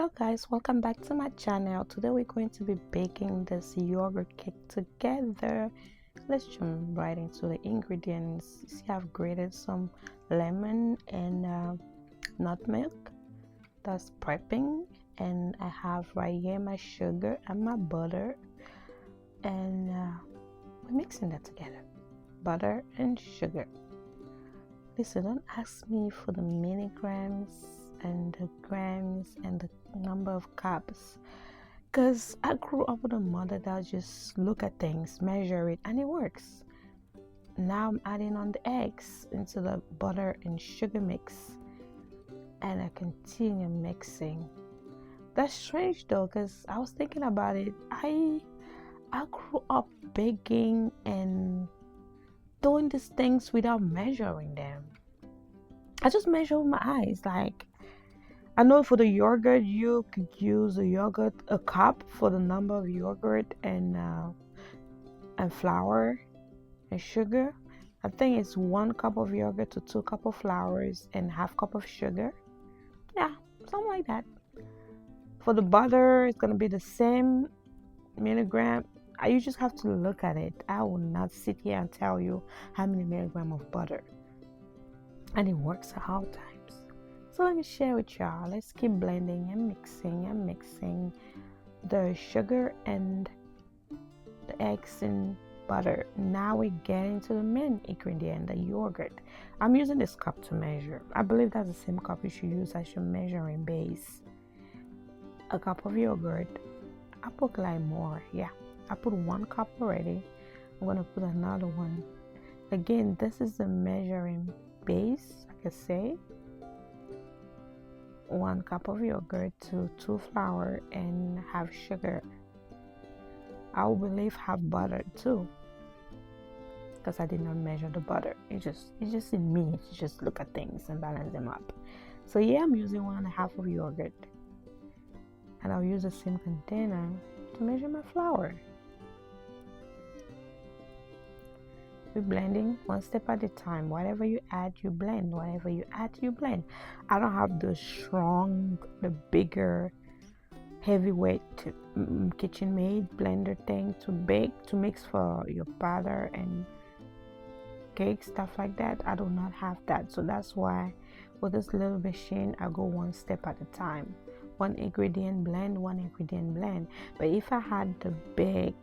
Hello guys, welcome back to my channel. Today we're going to be baking this yogurt cake together. Let's jump right into the ingredients. You see, I've grated some lemon and nutmeg. That's prepping. And I have right here my sugar and my butter. And we're mixing that together. Butter and sugar. Listen, don't ask me for the milligrams and the grams and the number of cups, because I grew up with a mother that just look at things, measure it, and it works. Now I'm adding on the eggs into the butter and sugar mix, and I continue mixing. That's strange though, because I was thinking about it. I grew up baking and doing these things without measuring them. I just measure with my eyes. Like, I know for the yogurt, you could use a cup for the number of yogurt and flour and sugar. I think it's 1 cup of yogurt to 2 cup of flours and half cup of sugar. Yeah, something like that. For the butter, it's gonna be the same milligram. You just have to look at it. I will not sit here and tell you how many milligram of butter, and it works at all times. So let me share with y'all. Let's keep blending and mixing the sugar and the eggs and butter. Now we get into the main ingredient, the yogurt. I'm using this cup to measure. I believe that's the same cup you should use as your measuring base. A cup of yogurt. I put like more. Yeah, I put 1 cup already. I'm gonna put another one. Again, this is the measuring base, like I say. 1 cup of yogurt to 2 flour and half sugar. I will believe half butter too, because I did not measure the butter. It's just in me to just look at things and balance them up. So yeah, I'm using 1.5 of yogurt, and I'll use the same container to measure my flour. We're blending 1 step at a time. Whatever you add, you blend. Whatever you add, you blend. I don't have the bigger, heavyweight KitchenAid blender thing to mix for your batter and cake, stuff like that. I do not have that. So that's why with this little machine, I go 1 step at a time. One ingredient blend. But if I had the big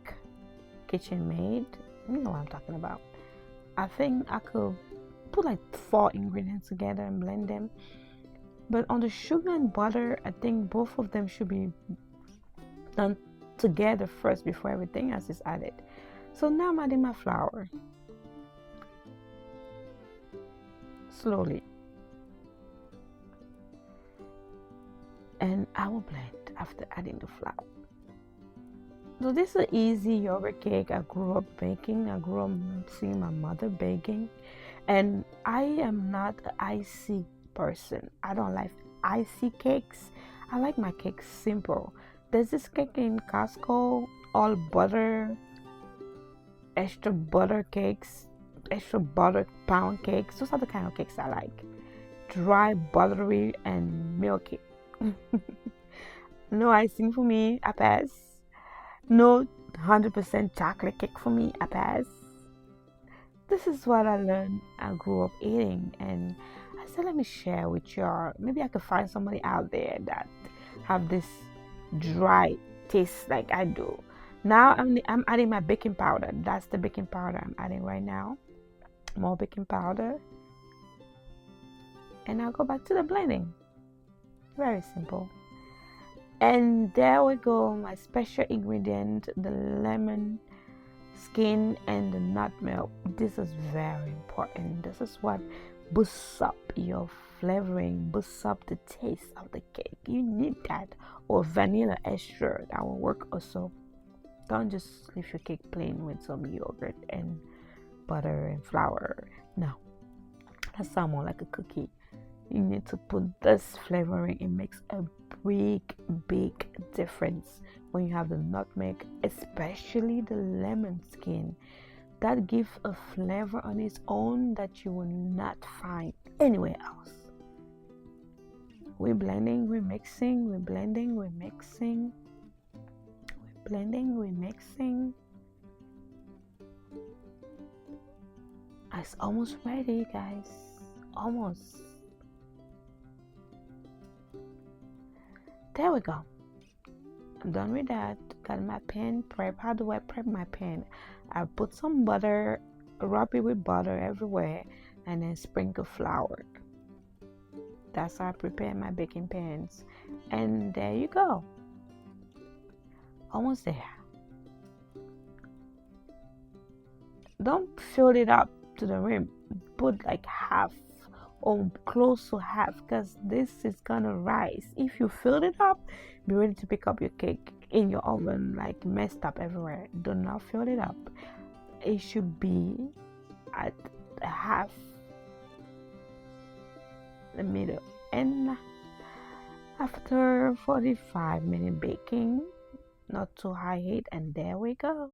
KitchenAid, you know what I'm talking about, I think I could put like 4 ingredients together and blend them. But on the sugar and butter, I think both of them should be done together first before everything else is added. So now I'm adding my flour slowly, and I will blend after adding the flour. So this is an easy yogurt cake I grew up baking. I grew up seeing my mother baking, and I am not an icy person. I don't like icy cakes. I like my cakes simple. There's this cake in Costco, all butter, extra butter cakes, extra butter pound cakes. Those are the kind of cakes I like. Dry, buttery, and milky. No icing for me, I pass. No 100% chocolate cake for me, I pass. This is what I learned. I grew up eating, and I said, let me share with y'all. Maybe I could find somebody out there that have this dry taste like I do. Now I'm adding my baking powder. That's the baking powder I'm adding right now. More baking powder, and I'll go back to the blending. Very simple. And there we go, my special ingredient, the lemon skin and the nutmeg. This is very important. This is what boosts up your flavoring, boosts up the taste of the cake. You need that, or vanilla extra, that will work also. Don't just leave your cake plain with some yogurt and butter and flour. No, that sounds more like a cookie. You need to put this flavoring. It makes a big difference when you have the nutmeg, especially the lemon skin. That gives a flavor on its own that you will not find anywhere else. we're blending, we're mixing, we're blending, we're mixing, we're blending, we're mixing. It's almost ready, guys. Almost. There we go. I'm done with that. Got my pan prep. How do I prep my pan? I put some butter, rub it with butter everywhere, and then sprinkle flour. That's how I prepare my baking pans. And there you go. Almost there. Don't fill it up to the rim. Put like half or close to half, because this is gonna rise. If you fill it up, be ready to pick up your cake in your oven like messed up everywhere. Do not fill it up. It should be at half the middle. And after 45-minute baking, not too high heat, and there we go.